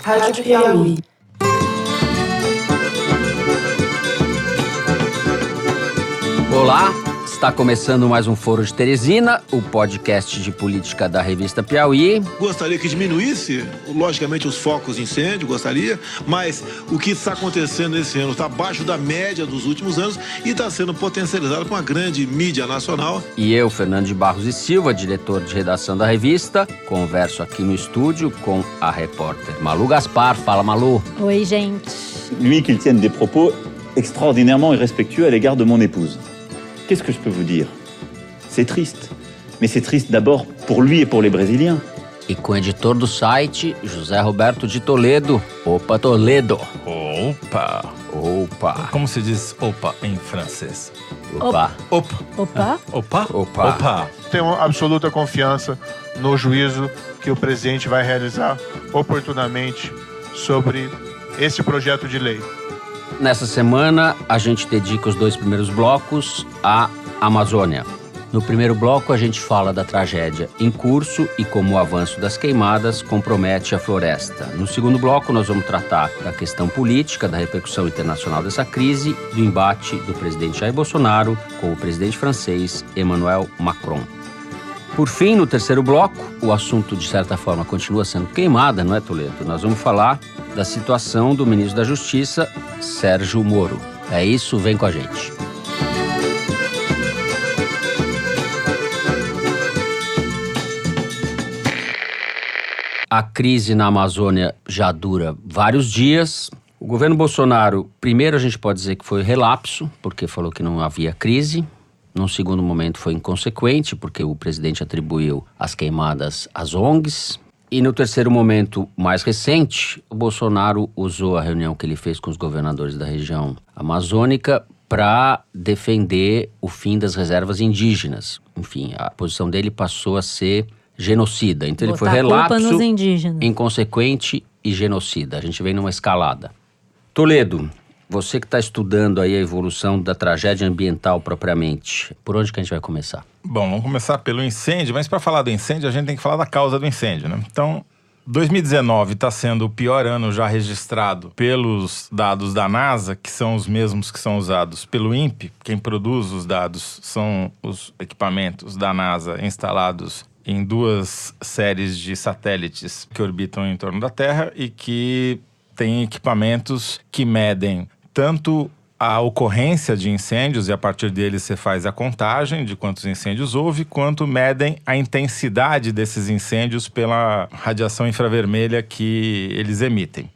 Rádio Piauí. Olá, está começando mais um Foro de Teresina, o podcast de política da revista Piauí. Gostaria que diminuísse, logicamente, os focos de incêndio, gostaria, mas o que está acontecendo esse ano está abaixo da média dos últimos anos e está sendo potencializado por uma grande mídia nacional. E eu, Fernando de Barros e Silva, diretor de redação da revista, converso aqui no estúdio com a repórter Malu Gaspar. Fala, Malu. Oi, gente. Lui qu'il tienne des propos extraordinairement irrespectueux à l'égard de mon épouse. Qu'est-ce que je peux vous dire? C'est triste. Mais c'est triste d'abord pour lui et pour les Brésiliens. E com o editor do site, José Roberto de Toledo. Opa, Toledo. Opa. Opa. Como se diz opa em francês? Opa. Opa. Opa. Opa? Opa. Opa. Tenho absoluta confiança no juízo que o presidente vai realizar oportunamente sobre esse projeto de lei. Nessa semana, a gente dedica os 2 primeiros blocos à Amazônia. No primeiro bloco, a gente fala da tragédia em curso e como o avanço das queimadas compromete a floresta. No segundo bloco, nós vamos tratar da questão política, da repercussão internacional dessa crise, do embate do presidente Jair Bolsonaro com o presidente francês Emmanuel Macron. Por fim, no terceiro bloco, o assunto, de certa forma, continua sendo queimada, não é, Toledo? Nós vamos falar da situação do ministro da Justiça, Sérgio Moro. É isso, vem com a gente. A crise na Amazônia já dura vários dias. O governo Bolsonaro, primeiro a gente pode dizer que foi relapso, porque falou que não havia crise. Num segundo momento foi inconsequente, porque o presidente atribuiu as queimadas às ONGs. E no terceiro momento, mais recente, o Bolsonaro usou a reunião que ele fez com os governadores da região amazônica para defender o fim das reservas indígenas. Enfim, a posição dele passou a ser genocida. Então ele foi relapso, inconsequente e genocida. A gente vem numa escalada. Toledo, você que está estudando aí a evolução da tragédia ambiental propriamente, por onde que a gente vai começar? Bom, vamos começar pelo incêndio, mas para falar do incêndio, a gente tem que falar da causa do incêndio, né? Então, 2019 está sendo o pior ano já registrado pelos dados da NASA, que são os mesmos que são usados pelo INPE. Quem produz os dados são os equipamentos da NASA instalados em 2 séries de satélites que orbitam em torno da Terra e que têm equipamentos que medem tanto a ocorrência de incêndios, e a partir deles você faz a contagem de quantos incêndios houve, quanto medem a intensidade desses incêndios pela radiação infravermelha que eles emitem.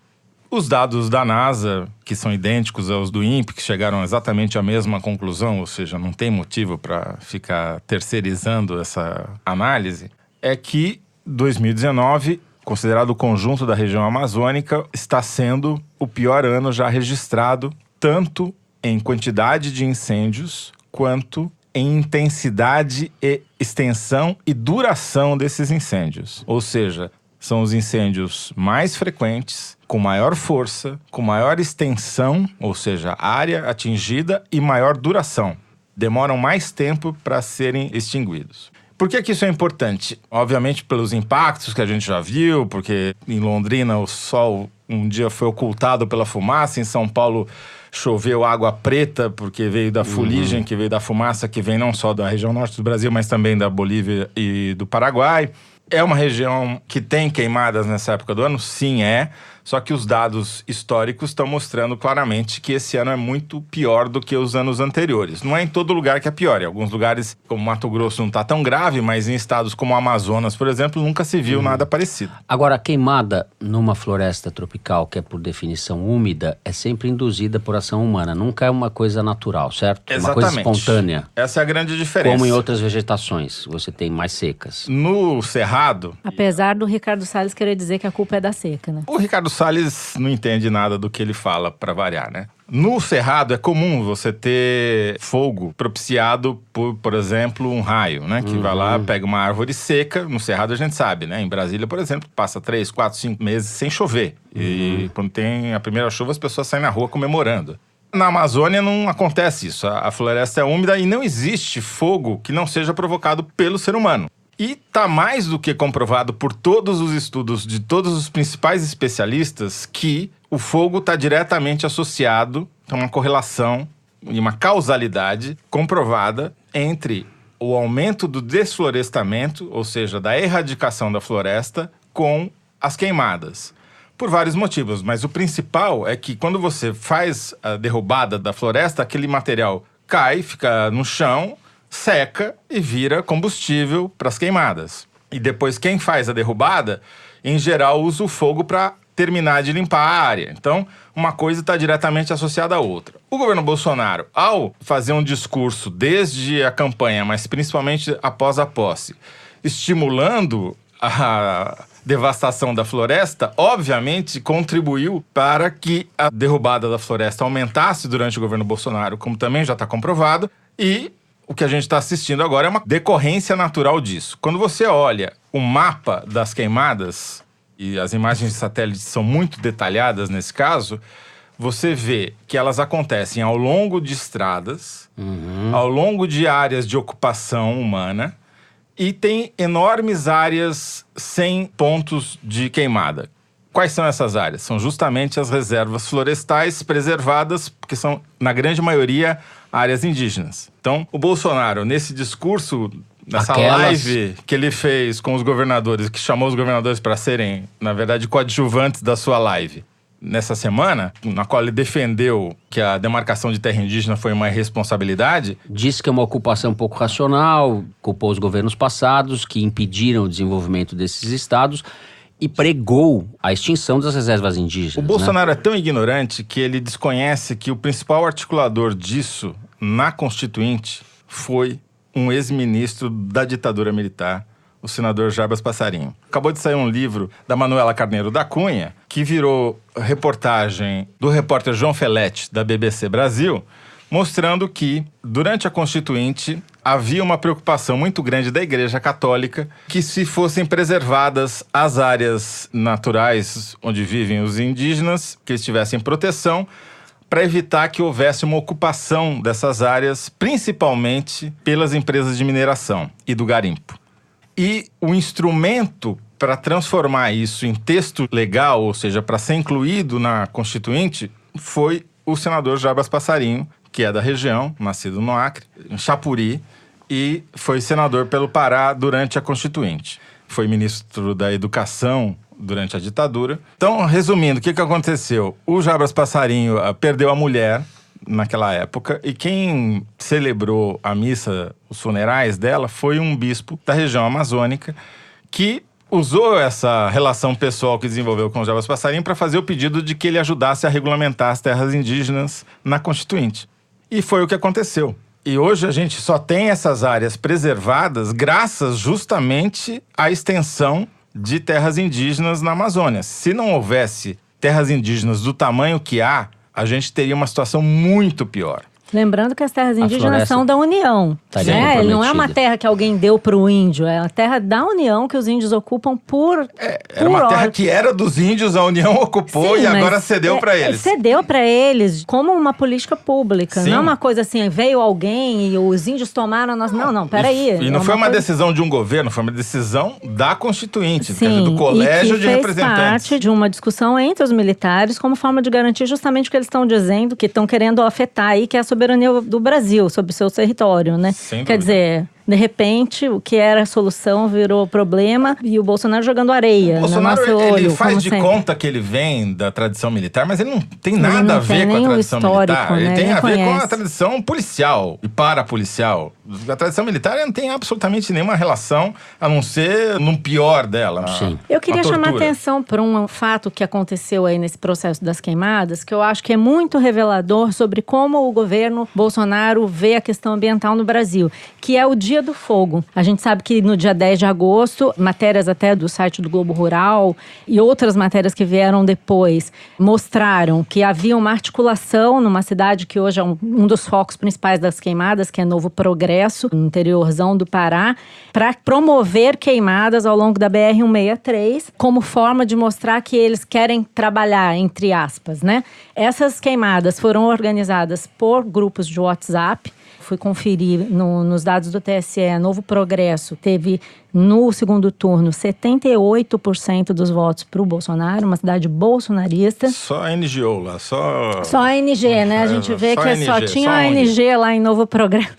Os dados da NASA, que são idênticos aos do INPE, que chegaram exatamente à mesma conclusão, ou seja, não tem motivo para ficar terceirizando essa análise, é que 2019, considerado o conjunto da região amazônica, está sendo o pior ano já registrado, tanto em quantidade de incêndios, quanto em intensidade e extensão e duração desses incêndios. Ou seja, são os incêndios mais frequentes, com maior força, com maior extensão, ou seja, área atingida e maior duração. Demoram mais tempo para serem extinguidos. Por que isso é importante? Obviamente pelos impactos que a gente já viu, porque em Londrina o sol um dia foi ocultado pela fumaça, em São Paulo choveu água preta, porque veio da fuligem, que veio da fumaça, que vem não só da região norte do Brasil, mas também da Bolívia e do Paraguai. É uma região que tem queimadas nessa época do ano? Sim, é. Só que os dados históricos estão mostrando claramente que esse ano é muito pior do que os anos anteriores. Não é em todo lugar que é pior. Em alguns lugares, como Mato Grosso, não está tão grave, mas em estados como o Amazonas, por exemplo, nunca se viu nada parecido. Agora, a queimada numa floresta tropical, que é por definição úmida, é sempre induzida por ação humana. Nunca é uma coisa natural, certo? Exatamente. Uma coisa espontânea. Essa é a grande diferença. Como em outras vegetações, você tem mais secas. No Cerrado... Apesar do Ricardo Salles querer dizer que a culpa é da seca, né? O Ricardo Salles não entende nada do que ele fala, para variar, né? No Cerrado é comum você ter fogo propiciado por exemplo, um raio, né? Que vai lá, pega uma árvore seca. No Cerrado a gente sabe, né? Em Brasília, por exemplo, passa 3, 4, 5 meses sem chover. E quando tem a primeira chuva, as pessoas saem na rua comemorando. Na Amazônia não acontece isso. A floresta é úmida e não existe fogo que não seja provocado pelo ser humano. E está mais do que comprovado por todos os estudos de todos os principais especialistas que o fogo está diretamente associado a uma correlação e uma causalidade comprovada entre o aumento do desflorestamento, ou seja, da erradicação da floresta, com as queimadas. Por vários motivos, mas o principal é que quando você faz a derrubada da floresta, aquele material cai, fica no chão, seca e vira combustível para as queimadas. E depois quem faz a derrubada, em geral, usa o fogo para terminar de limpar a área. Então, uma coisa está diretamente associada à outra. O governo Bolsonaro, ao fazer um discurso desde a campanha, mas principalmente após a posse, estimulando a devastação da floresta, obviamente contribuiu para que a derrubada da floresta aumentasse durante o governo Bolsonaro, como também já está comprovado, e o que a gente está assistindo agora é uma decorrência natural disso. Quando você olha o mapa das queimadas, e as imagens de satélite são muito detalhadas nesse caso, você vê que elas acontecem ao longo de estradas, ao longo de áreas de ocupação humana, e tem enormes áreas sem pontos de queimada. Quais são essas áreas? São justamente as reservas florestais preservadas, porque são, na grande maioria, áreas indígenas. Então, o Bolsonaro, nesse discurso, nessa live que ele fez com os governadores, que chamou os governadores para serem, na verdade, coadjuvantes da sua live, nessa semana, na qual ele defendeu que a demarcação de terra indígena foi uma irresponsabilidade. Disse que é uma ocupação pouco racional, culpou os governos passados que impediram o desenvolvimento desses estados e pregou a extinção das reservas indígenas. O Bolsonaro é tão ignorante que ele desconhece que o principal articulador disso na Constituinte foi um ex-ministro da ditadura militar, o senador Jarbas Passarinho. Acabou de sair um livro da Manuela Carneiro da Cunha, que virou reportagem do repórter João Feletti, da BBC Brasil, mostrando que, durante a Constituinte, havia uma preocupação muito grande da Igreja Católica que se fossem preservadas as áreas naturais onde vivem os indígenas, que eles tivessem proteção, para evitar que houvesse uma ocupação dessas áreas, principalmente pelas empresas de mineração e do garimpo. E o instrumento para transformar isso em texto legal, ou seja, para ser incluído na Constituinte, foi o senador Jarbas Passarinho, que é da região, nascido no Acre, em Chapuri, e foi senador pelo Pará durante a Constituinte. Foi ministro da Educação durante a ditadura. Então, resumindo, o que aconteceu? O Jarbas Passarinho perdeu a mulher naquela época, e quem celebrou a missa, os funerais dela, foi um bispo da região amazônica que usou essa relação pessoal que desenvolveu com o Jarbas Passarinho para fazer o pedido de que ele ajudasse a regulamentar as terras indígenas na Constituinte. E foi o que aconteceu. E hoje a gente só tem essas áreas preservadas graças justamente à extensão de terras indígenas na Amazônia. Se não houvesse terras indígenas do tamanho que há, a gente teria uma situação muito pior. Lembrando que as terras indígenas são da União, né? Não é uma terra que alguém deu para o índio, é a terra da União que os índios ocupam por... Era uma terra que era dos índios, a União ocupou. Sim, e agora cedeu para eles. Cedeu para eles como uma política pública. Sim. Não é uma coisa assim, veio alguém e os índios tomaram... Não, peraí. E não foi uma decisão de um governo, foi uma decisão da Constituinte, quer dizer, do Colégio de Representantes. Sim, fez parte de uma discussão entre os militares como forma de garantir justamente o que eles estão dizendo, que estão querendo afetar aí, que é a soberania do Brasil sobre o seu território, né? Quer dizer, de repente, o que era a solução virou problema e o Bolsonaro jogando areia no nosso olho. Ele faz de conta que ele vem da tradição militar, mas ele não tem nada a ver com a tradição militar. Né? Ele tem a ver com a tradição policial e parapolicial. A tradição militar não tem absolutamente nenhuma relação, a não ser no pior dela. Sim. Eu queria chamar a atenção para um fato que aconteceu aí nesse processo das queimadas, que eu acho que é muito revelador sobre como o governo Bolsonaro vê a questão ambiental no Brasil, que é o Dia do Fogo. A gente sabe que no dia 10 de agosto, matérias até do site do Globo Rural e outras matérias que vieram depois mostraram que havia uma articulação numa cidade que hoje é um dos focos principais das queimadas, que é Novo Progresso, no interiorzão do Pará, para promover queimadas ao longo da BR-163, como forma de mostrar que eles querem trabalhar, entre aspas, né? Essas queimadas foram organizadas por grupos de WhatsApp. Fui conferir nos dados do TSE, Novo Progresso teve no segundo turno, 78% dos votos para o Bolsonaro, uma cidade bolsonarista. Só a NGO lá, só a NG, né? A gente vê que só tinha a NG lá em Novo Progresso.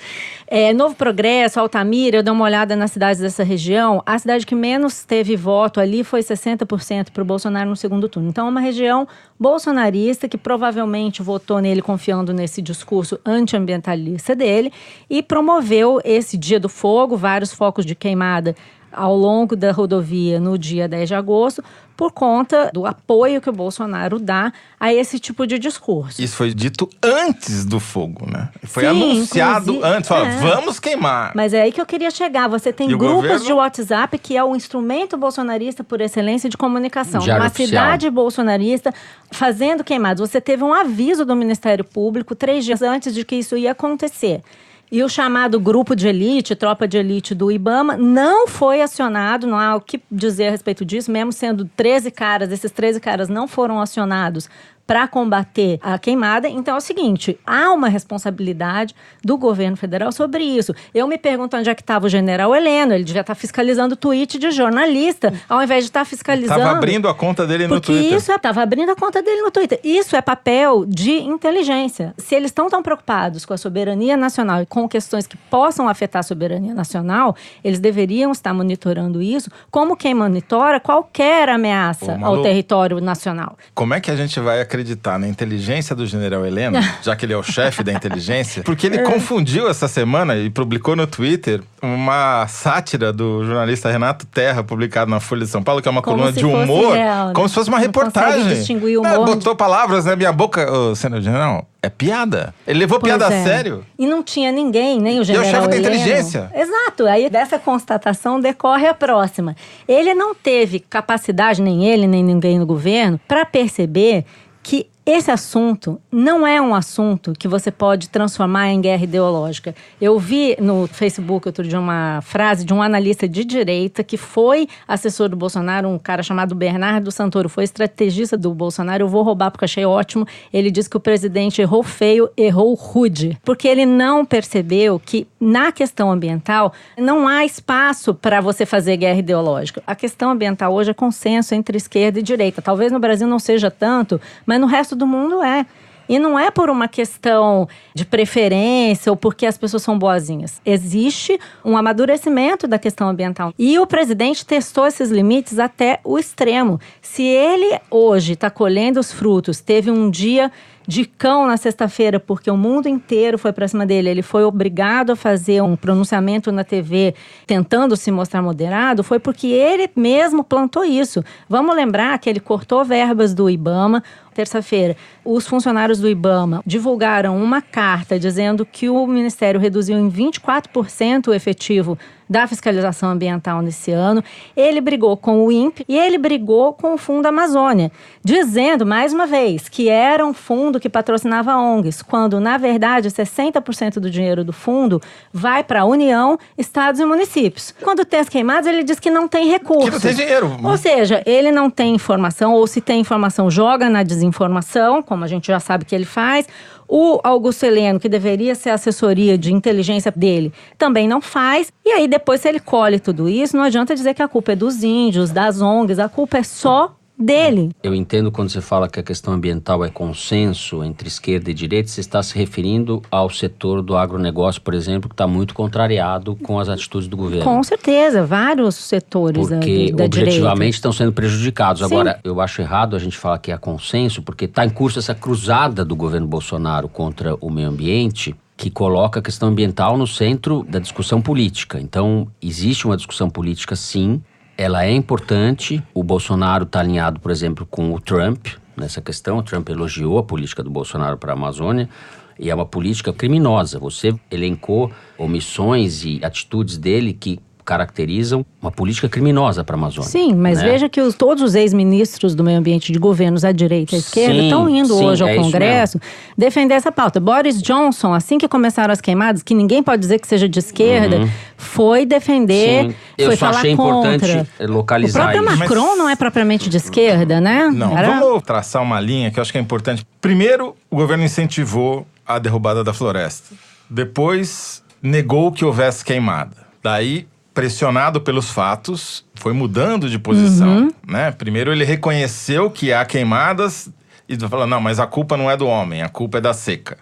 Novo Progresso, Altamira, eu dei uma olhada nas cidades dessa região. A cidade que menos teve voto ali foi 60% para o Bolsonaro no segundo turno. Então, é uma região bolsonarista que provavelmente votou nele confiando nesse discurso antiambientalista dele e promoveu esse Dia do Fogo, vários focos de queimada ao longo da rodovia no dia 10 de agosto, por conta do apoio que o Bolsonaro dá a esse tipo de discurso. Isso foi dito antes do fogo, né? Foi Sim, anunciado antes, vamos queimar. Mas é aí que eu queria chegar. Você tem grupos de WhatsApp, que é o instrumento bolsonarista por excelência de comunicação. Diário Uma oficial. cidade bolsonarista fazendo queimados. Você teve um aviso do Ministério Público 3 dias antes de que isso ia acontecer. E o chamado grupo de elite, tropa de elite do IBAMA, não foi acionado, não há o que dizer a respeito disso, mesmo sendo 13 caras, esses 13 caras não foram acionados para combater a queimada. Então é o seguinte, há uma responsabilidade do governo federal sobre isso. Eu me pergunto onde é que estava o general Heleno, ele devia estar fiscalizando o tweet de jornalista, ao invés de estar fiscalizando... Estava abrindo a conta dele no Twitter. Porque isso estava abrindo a conta dele no Twitter. Isso é papel de inteligência. Se eles estão tão preocupados com a soberania nacional e com questões que possam afetar a soberania nacional, eles deveriam estar monitorando isso como quem monitora qualquer ameaça ao território nacional. Como é que a gente vai acreditar na inteligência do general Heleno, já que ele é o chefe da inteligência? Porque ele confundiu essa semana e publicou no Twitter uma sátira do jornalista Renato Terra, publicado na Folha de São Paulo, que é uma coluna de humor, real, né? como se fosse uma reportagem. Consegue distinguir o humor. Botou palavras na minha boca, senhor general. É piada. Ele levou piada a sério. E não tinha ninguém, nem o general E é o chefe da Heleno. inteligência. Exato. Aí dessa constatação decorre a próxima. Ele não teve capacidade, nem ele, nem ninguém no governo, para perceber que esse assunto não é um assunto que você pode transformar em guerra ideológica. Eu vi no Facebook outro dia uma frase de um analista de direita que foi assessor do Bolsonaro, um cara chamado Bernardo Santoro, foi estrategista do Bolsonaro. Eu vou roubar porque achei ótimo. Ele disse que o presidente errou feio, errou rude, porque ele não percebeu que na questão ambiental não há espaço para você fazer guerra ideológica. A questão ambiental hoje é consenso entre esquerda e direita. Talvez no Brasil não seja tanto, mas no resto do mundo é. E não é por uma questão de preferência ou porque as pessoas são boazinhas. Existe um amadurecimento da questão ambiental. E o presidente testou esses limites até o extremo. Se ele hoje está colhendo os frutos, teve um dia de cão na sexta-feira, porque o mundo inteiro foi para cima dele, ele foi obrigado a fazer um pronunciamento na TV tentando se mostrar moderado, foi porque ele mesmo plantou isso. Vamos lembrar que ele cortou verbas do IBAMA. Terça-feira, os funcionários do IBAMA divulgaram uma carta dizendo que o Ministério reduziu em 24% o efetivo da fiscalização ambiental nesse ano. Ele brigou com o INPE e ele brigou com o Fundo Amazônia, dizendo, mais uma vez, que era um fundo que patrocinava ONGs, quando, na verdade, 60% do dinheiro do fundo vai para a União, estados e municípios. Quando tem as queimadas, ele diz que não tem recurso. Que não tem dinheiro. Ou seja, ele não tem informação, ou se tem informação, joga na desinformação, como a gente já sabe que ele faz. O Augusto Heleno, que deveria ser a assessoria de inteligência dele, também não faz. E aí, depois, se ele colhe tudo isso, não adianta dizer que a culpa é dos índios, das ONGs, a culpa é só dele. Eu entendo quando você fala que a questão ambiental é consenso entre esquerda e direita, você está se referindo ao setor do agronegócio, por exemplo, que está muito contrariado com as atitudes do governo. Com certeza, vários setores da direita. Porque objetivamente estão sendo prejudicados. Sim. Agora, eu acho errado a gente falar que é consenso, porque está em curso essa cruzada do governo Bolsonaro contra o meio ambiente, que coloca a questão ambiental no centro da discussão política. Então, existe uma discussão política, sim. Ela é importante. O Bolsonaro está alinhado, por exemplo, com o Trump nessa questão. O Trump elogiou a política do Bolsonaro para a Amazônia e é uma política criminosa. Você elencou omissões e atitudes dele que caracterizam uma política criminosa para a Amazônia. Sim, mas né? veja que todos os ex-ministros do meio ambiente de governos à direita e à esquerda estão indo hoje ao Congresso defender essa pauta. Boris Johnson, assim que começaram as queimadas, que ninguém pode dizer que seja de esquerda, foi defender, eu foi só falar achei contra. Importante localizar o próprio isso. Macron não é propriamente de esquerda, né? Não, vamos traçar uma linha que eu acho que é importante. Primeiro, o governo incentivou a derrubada da floresta. Depois, negou que houvesse queimada. Daí, pressionado pelos fatos, foi mudando de posição, né? Primeiro ele reconheceu que há queimadas e falou, não, mas a culpa não é do homem, a culpa é da seca.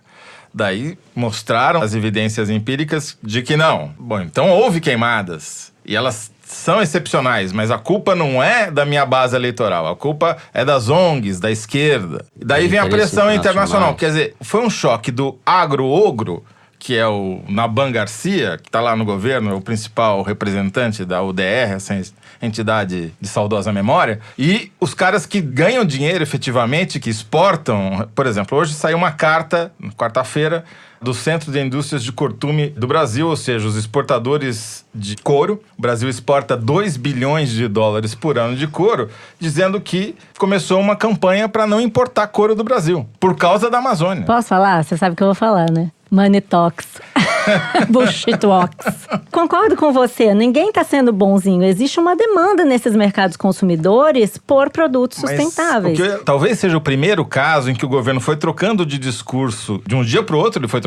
Daí mostraram as evidências empíricas de que não. Bom, então houve queimadas e elas são excepcionais, mas a culpa não é da minha base eleitoral, a culpa é das ONGs, da esquerda. E daí vem a pressão internacional. Quer dizer, foi um choque do agro-ogro, que é o Naban Garcia, que está lá no governo, é o principal representante da UDR, essa entidade de saudosa memória, e os caras que ganham dinheiro efetivamente, que exportam. Por exemplo, hoje saiu uma carta, quarta-feira, do Centro de Indústrias de Cortume do Brasil, ou seja, os exportadores de couro. O Brasil exporta 2 bilhões de dólares por ano de couro, dizendo que começou uma campanha para não importar couro do Brasil, por causa da Amazônia. Posso falar? Você sabe o que eu vou falar, né? Money talks. Bullshit walks. Concordo com você, ninguém está sendo bonzinho. Existe uma demanda nesses mercados consumidores por produtos sustentáveis. Talvez seja o primeiro caso em que o governo foi trocando de discurso. De um dia para o outro, ele foi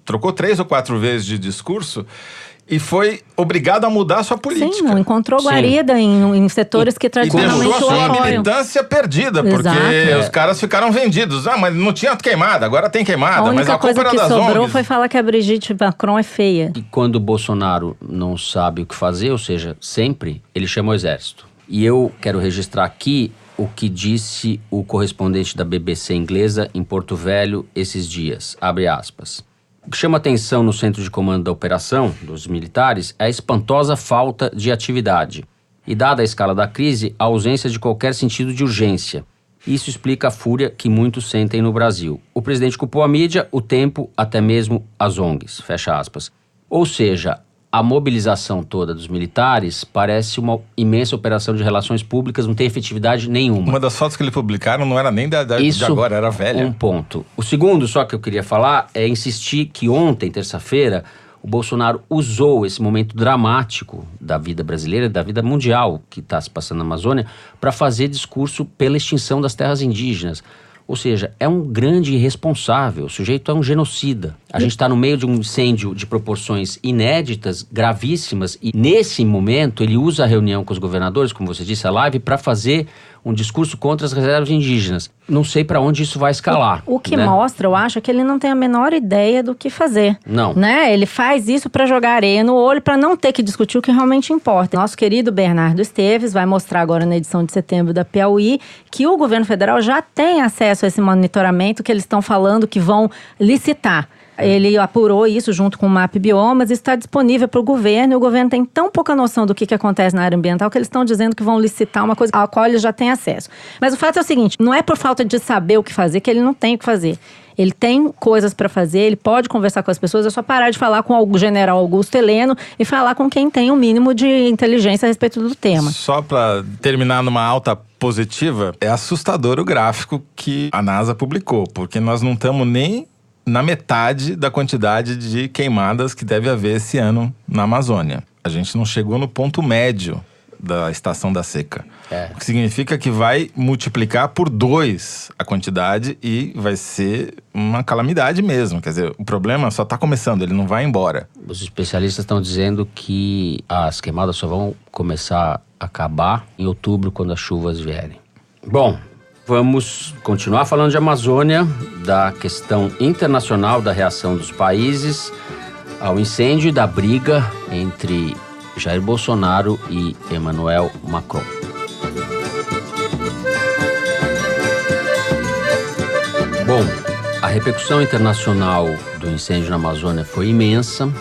trocou 3 ou 4 vezes de discurso. E foi obrigado a mudar a sua política. Sim, não encontrou guarida em setores que tradicionalmente deixou a sua apoiam. militância perdida, porque os caras ficaram vendidos. Ah, mas não tinha queimada, agora tem queimada. Mas a culpa era das ONGs. A única coisa que sobrou foi falar que a Brigitte Macron é feia. E quando o Bolsonaro não sabe o que fazer, ou seja, sempre, ele chama o exército. E eu quero registrar aqui o que disse o correspondente da BBC inglesa em Porto Velho esses dias. Abre aspas. O que chama atenção no centro de comando da operação dos militares é a espantosa falta de atividade. E, dada a escala da crise, a ausência de qualquer sentido de urgência. Isso explica a fúria que muitos sentem no Brasil. O presidente culpou a mídia, o tempo, até mesmo as ONGs. Fecha aspas. Ou seja, a mobilização toda dos militares parece uma imensa operação de relações públicas, não tem efetividade nenhuma. Uma das fotos que eles publicaram não era nem de agora, era velha. Um ponto. O segundo só que eu queria falar é insistir que ontem, terça-feira, o Bolsonaro usou esse momento dramático da vida brasileira, da vida mundial que está se passando na Amazônia, para fazer discurso pela extinção das terras indígenas. Ou seja, é um grande irresponsável, o sujeito é um genocida. A gente está no meio de um incêndio de proporções inéditas, gravíssimas, e nesse momento ele usa a reunião com os governadores, como você disse, a live, para fazer um discurso contra as reservas indígenas. Não sei para onde isso vai escalar. O que mostra, eu acho, é que ele não tem a menor ideia do que fazer. Não. Né? Ele faz isso para jogar areia no olho, para não ter que discutir o que realmente importa. Nosso querido Bernardo Esteves vai mostrar agora na edição de setembro da Piauí que o governo federal já tem acesso a esse monitoramento que eles estão falando que vão licitar. Ele apurou isso junto com o MAP Biomas, está disponível para o governo, e o governo tem tão pouca noção do que acontece na área ambiental que eles estão dizendo que vão licitar uma coisa à qual eles já têm acesso. Mas o fato é o seguinte, não é por falta de saber o que fazer que ele não tem o que fazer. Ele tem coisas para fazer, ele pode conversar com as pessoas, é só parar de falar com o general Augusto Heleno e falar com quem tem um mínimo de inteligência a respeito do tema. Só para terminar numa alta positiva, é assustador o gráfico que a NASA publicou, porque nós não estamos nem na metade da quantidade de queimadas que deve haver esse ano na Amazônia. A gente não chegou no ponto médio da estação da seca. O que significa que vai multiplicar por 2 a quantidade e vai ser uma calamidade mesmo. Quer dizer, o problema só está começando, ele não vai embora. Os especialistas estão dizendo que as queimadas só vão começar a acabar em outubro, quando as chuvas vierem. Bom, vamos continuar falando de Amazônia, da questão internacional da reação dos países ao incêndio e da briga entre Jair Bolsonaro e Emmanuel Macron. Bom, a repercussão internacional do incêndio na Amazônia foi imensa,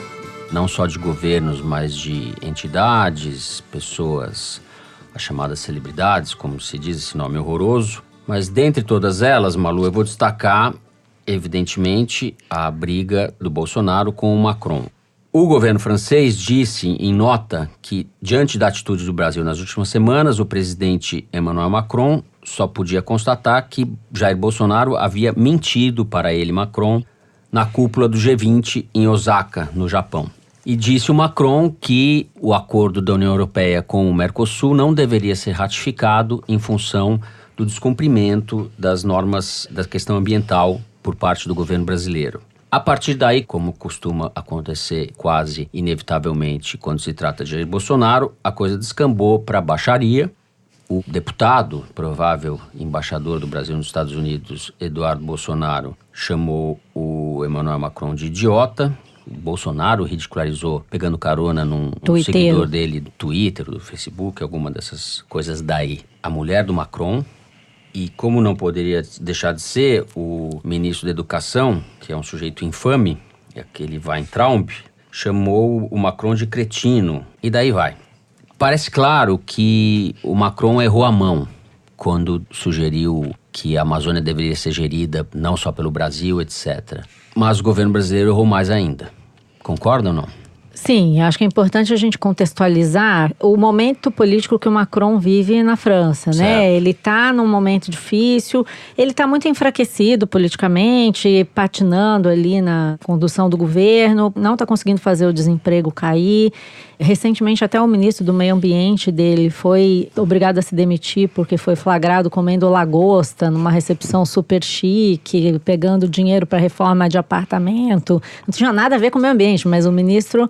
não só de governos, mas de entidades, pessoas, as chamadas celebridades, como se diz esse nome horroroso. Mas dentre todas elas, Malu, eu vou destacar, evidentemente, a briga do Bolsonaro com o Macron. O governo francês disse em nota que, diante da atitude do Brasil nas últimas semanas, o presidente Emmanuel Macron só podia constatar que Jair Bolsonaro havia mentido para ele, Macron, na cúpula do G20 em Osaka, no Japão. E disse o Macron que o acordo da União Europeia com o Mercosul não deveria ser ratificado em função do descumprimento das normas da questão ambiental por parte do governo brasileiro. A partir daí, como costuma acontecer quase inevitavelmente quando se trata de Jair Bolsonaro, a coisa descambou para baixaria. O deputado, provável embaixador do Brasil nos Estados Unidos, Eduardo Bolsonaro, chamou o Emmanuel Macron de idiota. O Bolsonaro ridicularizou, pegando carona num seguidor dele do Twitter, do Facebook, alguma dessas coisas daí. A mulher do Macron. E como não poderia deixar de ser, o ministro da Educação, que é um sujeito infame, aquele Weintraub, chamou o Macron de cretino. E daí vai. Parece claro que o Macron errou a mão quando sugeriu que a Amazônia deveria ser gerida não só pelo Brasil, etc. Mas o governo brasileiro errou mais ainda. Concorda ou não? Sim, acho que é importante a gente contextualizar o momento político que o Macron vive na França, né? Ele está num momento difícil, ele está muito enfraquecido politicamente, patinando ali na condução do governo, não está conseguindo fazer o desemprego cair. Recentemente, até o ministro do Meio Ambiente dele foi obrigado a se demitir porque foi flagrado comendo lagosta numa recepção super chique, pegando dinheiro para reforma de apartamento. Não tinha nada a ver com o meio ambiente, mas o ministro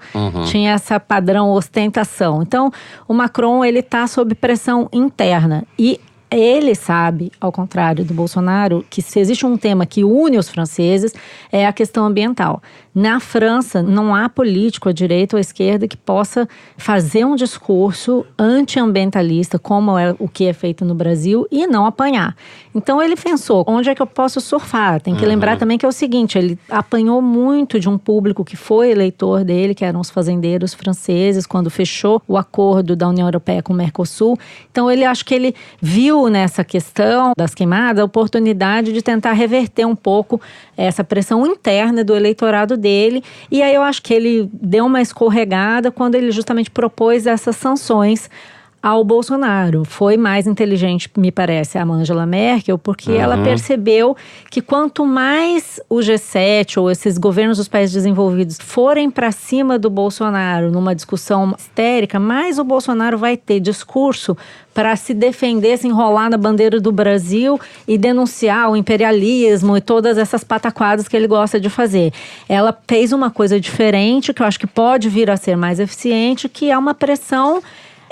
tinha essa padrão ostentação. Então, o Macron, ele está sob pressão interna e ele sabe, ao contrário do Bolsonaro, que se existe um tema que une os franceses é a questão ambiental. Na França, não há político à direita ou à esquerda que possa fazer um discurso antiambientalista, como é o que é feito no Brasil, e não apanhar. Então ele pensou, onde é que eu posso surfar? Tem que lembrar também que é o seguinte, ele apanhou muito de um público que foi eleitor dele, que eram os fazendeiros franceses, quando fechou o acordo da União Europeia com o Mercosul. Então ele acho que ele viu nessa questão das queimadas a oportunidade de tentar reverter um pouco essa pressão interna do eleitorado dele. E aí eu acho que ele deu uma escorregada quando ele justamente propôs essas sanções ao Bolsonaro. Foi mais inteligente, me parece, a Angela Merkel, porque ela percebeu que quanto mais o G7 ou esses governos dos países desenvolvidos forem para cima do Bolsonaro numa discussão histérica, mais o Bolsonaro vai ter discurso para se defender, se enrolar na bandeira do Brasil e denunciar o imperialismo e todas essas pataquadas que ele gosta de fazer. Ela fez uma coisa diferente, que eu acho que pode vir a ser mais eficiente, que é uma pressão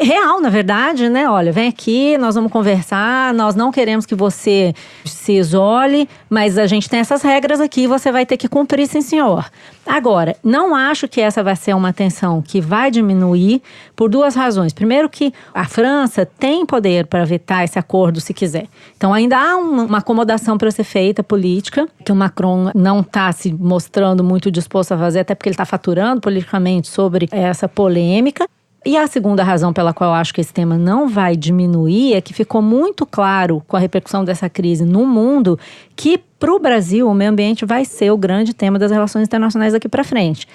real, na verdade, né? Olha, vem aqui, nós vamos conversar, nós não queremos que você se isole, mas a gente tem essas regras aqui e você vai ter que cumprir, sim, senhor. Agora, não acho que essa vai ser uma tensão que vai diminuir por duas razões. Primeiro que a França tem poder para vetar esse acordo se quiser. Então ainda há uma acomodação para ser feita política, que o Macron não está se mostrando muito disposto a fazer, até porque ele está faturando politicamente sobre essa polêmica. E a segunda razão pela qual eu acho que esse tema não vai diminuir é que ficou muito claro com a repercussão dessa crise no mundo que para o Brasil o meio ambiente vai ser o grande tema das relações internacionais daqui para frente.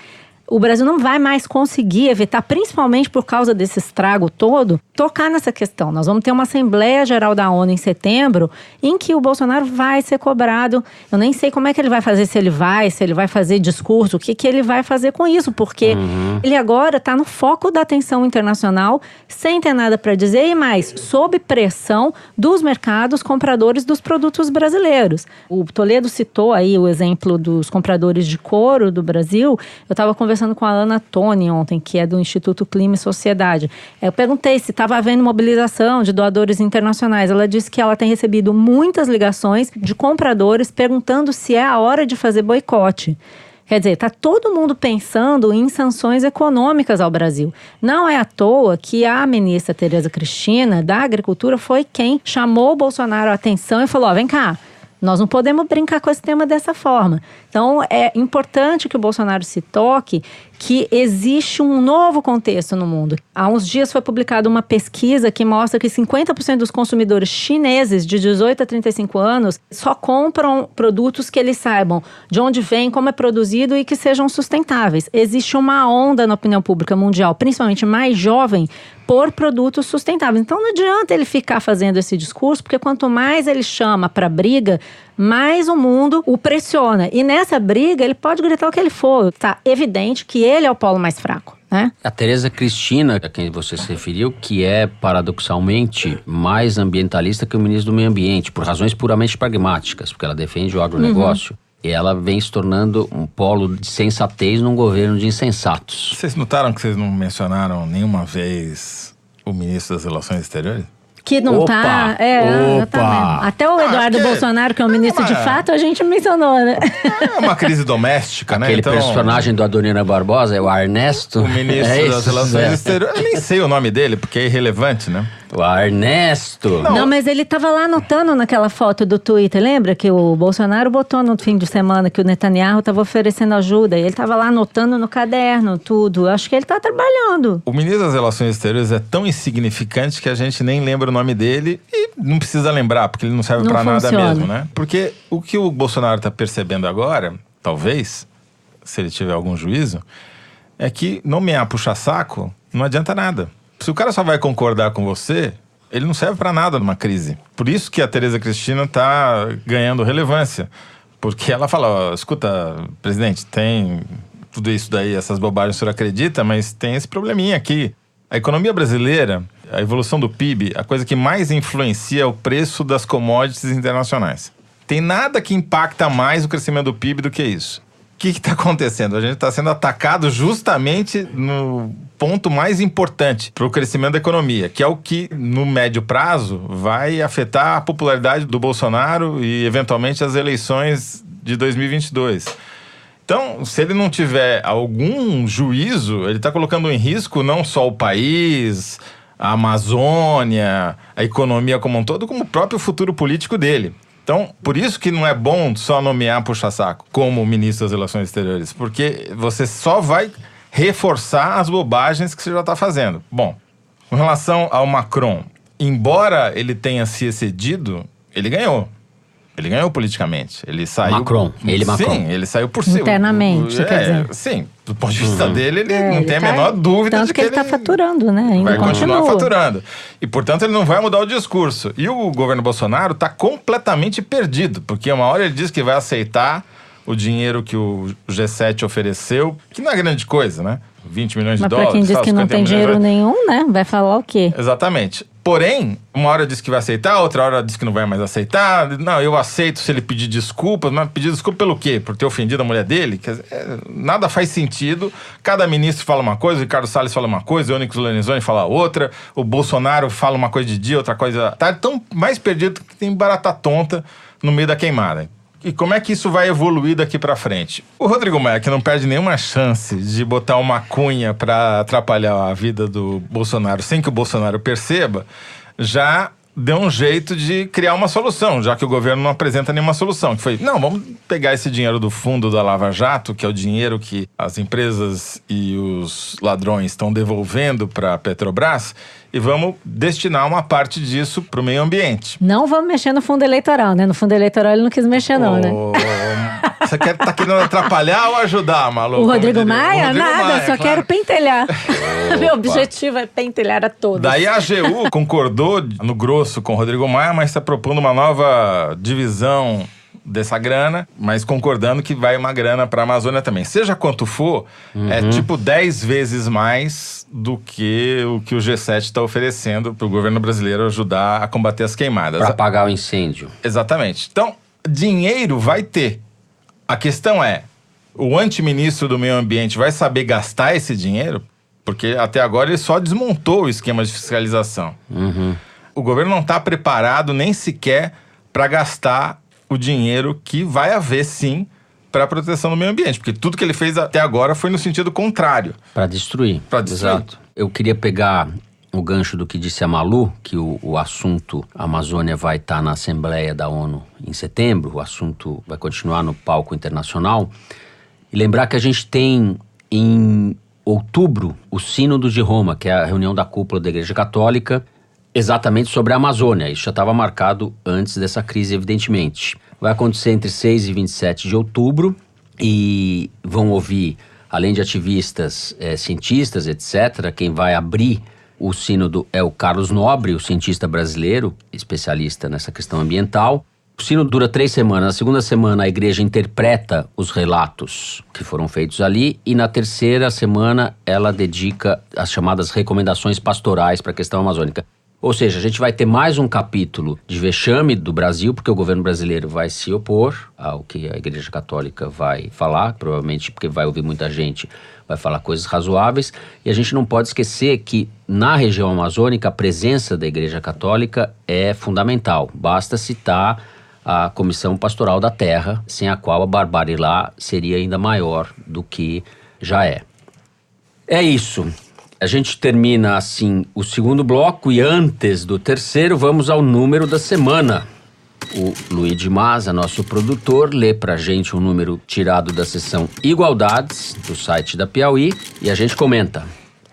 O Brasil não vai mais conseguir evitar, principalmente por causa desse estrago todo, tocar nessa questão. Nós vamos ter uma Assembleia Geral da ONU em setembro, em que o Bolsonaro vai ser cobrado. Eu nem sei como é que ele vai fazer, se ele vai fazer discurso, o que ele vai fazer com isso, porque ele agora está no foco da atenção internacional, sem ter nada para dizer, e mais, sob pressão dos mercados compradores dos produtos brasileiros. O Toledo citou aí o exemplo dos compradores de couro do Brasil. Eu estava conversando com a Ana Toni ontem, que é do Instituto Clima e Sociedade. Eu perguntei se estava havendo mobilização de doadores internacionais. Ela disse que ela tem recebido muitas ligações de compradores perguntando se é a hora de fazer boicote. Quer dizer, está todo mundo pensando em sanções econômicas ao Brasil. Não é à toa que a ministra Tereza Cristina, da Agricultura, foi quem chamou o Bolsonaro a atenção e falou, vem cá, nós não podemos brincar com esse tema dessa forma. Então, é importante que o Bolsonaro se toque que existe um novo contexto no mundo. Há uns dias foi publicada uma pesquisa que mostra que 50% dos consumidores chineses de 18 a 35 anos só compram produtos que eles saibam de onde vem, como é produzido e que sejam sustentáveis. Existe uma onda na opinião pública mundial, principalmente mais jovem, por produtos sustentáveis. Então não adianta ele ficar fazendo esse discurso, porque quanto mais ele chama para briga, mais o mundo o pressiona. E nessa briga ele pode gritar o que ele for. Tá evidente que ele é o polo mais fraco, né? A Tereza Cristina, a quem você se referiu, que é paradoxalmente mais ambientalista que o ministro do Meio Ambiente, por razões puramente pragmáticas, porque ela defende o agronegócio. E ela vem se tornando um polo de sensatez num governo de insensatos. Vocês notaram que vocês não mencionaram nenhuma vez o ministro das Relações Exteriores? Que não Opa! tá. Exatamente. Até o Eduardo Bolsonaro, que é o ministro de fato, a gente mencionou, né? É uma crise doméstica, né? Aquele Então, personagem do Adoniran Barbosa, é o Ernesto. o ministro das Relações Exteriores. Eu nem sei o nome dele, porque é irrelevante, né? O Ernesto. Não, mas ele tava lá anotando naquela foto do Twitter. Lembra que o Bolsonaro botou no fim de semana que o Netanyahu tava oferecendo ajuda? E ele tava lá anotando no caderno tudo. Acho que ele tá trabalhando. O ministro das Relações Exteriores é tão insignificante que a gente nem lembra o nome dele e não precisa lembrar, porque ele não serve pra nada mesmo, né? Porque o que o Bolsonaro tá percebendo agora, talvez, se ele tiver algum juízo, é que nomear puxa-saco não adianta nada. Se o cara só vai concordar com você, ele não serve pra nada numa crise. Por isso que a Tereza Cristina tá ganhando relevância. Porque ela fala, ó, escuta, presidente, tem tudo isso daí, essas bobagens que o senhor acredita, mas tem esse probleminha aqui. A economia brasileira, a evolução do PIB, a coisa que mais influencia é o preço das commodities internacionais. Tem nada que impacta mais o crescimento do PIB do que isso. O que está acontecendo? A gente está sendo atacado justamente no ponto mais importante para o crescimento da economia, que é o que, no médio prazo, vai afetar a popularidade do Bolsonaro e, eventualmente, as eleições de 2022. Então, se ele não tiver algum juízo, ele está colocando em risco não só o país, a Amazônia, a economia como um todo, como o próprio futuro político dele. Então, por isso que não é bom só nomear puxa-saco como ministro das Relações Exteriores, porque você só vai reforçar as bobagens que você já está fazendo. Bom, com relação ao Macron, embora ele tenha se excedido, ele ganhou. Ele ganhou politicamente. Ele saiu... Macron. Sim, ele saiu por cima. Internamente, quer dizer. Sim, do ponto de vista dele, ele não tem a menor dúvida tanto de que ele está faturando, né? Ainda vai continuar continua faturando. E, portanto, ele não vai mudar o discurso. E o governo Bolsonaro está completamente perdido, porque uma hora ele diz que vai aceitar o dinheiro que o G7 ofereceu, que não é grande coisa, né? 20 milhões de dólares. Mas para quem diz que não tem dinheiro nenhum, né? Vai falar o quê? Exatamente. Porém, uma hora diz que vai aceitar, outra hora diz que não vai mais aceitar. Não, eu aceito se ele pedir desculpas, mas pedir desculpa pelo quê? Por ter ofendido a mulher dele? Quer dizer, nada faz sentido. Cada ministro fala uma coisa, o Ricardo Salles fala uma coisa, o Onyx Lorenzoni fala outra, o Bolsonaro fala uma coisa de dia, outra coisa... Tá tão mais perdido que tem barata tonta no meio da queimada. E como é que isso vai evoluir daqui pra frente? O Rodrigo Maia, que não perde nenhuma chance de botar uma cunha pra atrapalhar a vida do Bolsonaro sem que o Bolsonaro perceba, já deu um jeito de criar uma solução, já que o governo não apresenta nenhuma solução. Que foi, não, vamos pegar esse dinheiro do fundo da Lava Jato, que é o dinheiro que as empresas e os ladrões estão devolvendo para a Petrobras, e vamos destinar uma parte disso para o meio ambiente. Não vamos mexer no fundo eleitoral, né? No fundo eleitoral ele não quis mexer, não, né? Você tá querendo atrapalhar ou ajudar, maluco? O Rodrigo Maia? Rodrigo Nada, Maia, só claro. quero pentelhar. Meu objetivo é pentelhar a todos. Daí a AGU concordou no grosso com o Rodrigo Maia, mas está propondo uma nova divisão dessa grana, mas concordando que vai uma grana para a Amazônia também. Seja quanto for, é tipo 10 vezes mais do que o G7 está oferecendo para o governo brasileiro ajudar a combater as queimadas. Para apagar o incêndio. Exatamente. Então, dinheiro vai ter. A questão é, o antiministro do meio ambiente vai saber gastar esse dinheiro? Porque até agora ele só desmontou o esquema de fiscalização. O governo não está preparado nem sequer para gastar o dinheiro que vai haver, sim, para a proteção do meio ambiente. Porque tudo que ele fez até agora foi no sentido contrário. Para destruir. Para destruir. Exato. Eu queria pegar o gancho do que disse a Malu, que o assunto Amazônia vai estar na Assembleia da ONU em setembro, o assunto vai continuar no palco internacional, e lembrar que a gente tem em outubro o Sínodo de Roma, que é a reunião da cúpula da Igreja Católica, exatamente sobre a Amazônia. Isso já estava marcado antes dessa crise, evidentemente. Vai acontecer entre 6 e 27 de outubro e vão ouvir, além de ativistas, cientistas, etc., quem vai abrir o sínodo é o Carlos Nobre, o cientista brasileiro, especialista nessa questão ambiental. O sínodo dura 3 semanas. Na segunda semana, a igreja interpreta os relatos que foram feitos ali e na terceira semana, ela dedica as chamadas recomendações pastorais para a questão amazônica. Ou seja, a gente vai ter mais um capítulo de vexame do Brasil, porque o governo brasileiro vai se opor ao que a Igreja Católica vai falar, provavelmente porque vai ouvir muita gente, vai falar coisas razoáveis. E a gente não pode esquecer que na região amazônica a presença da Igreja Católica é fundamental. Basta citar a Comissão Pastoral da Terra, sem a qual a barbárie lá seria ainda maior do que já é. É isso. A gente termina assim o segundo bloco e antes do terceiro vamos ao número da semana. O Luigi Maza, nosso produtor, lê pra gente um número tirado da seção Igualdades do site da Piauí e a gente comenta.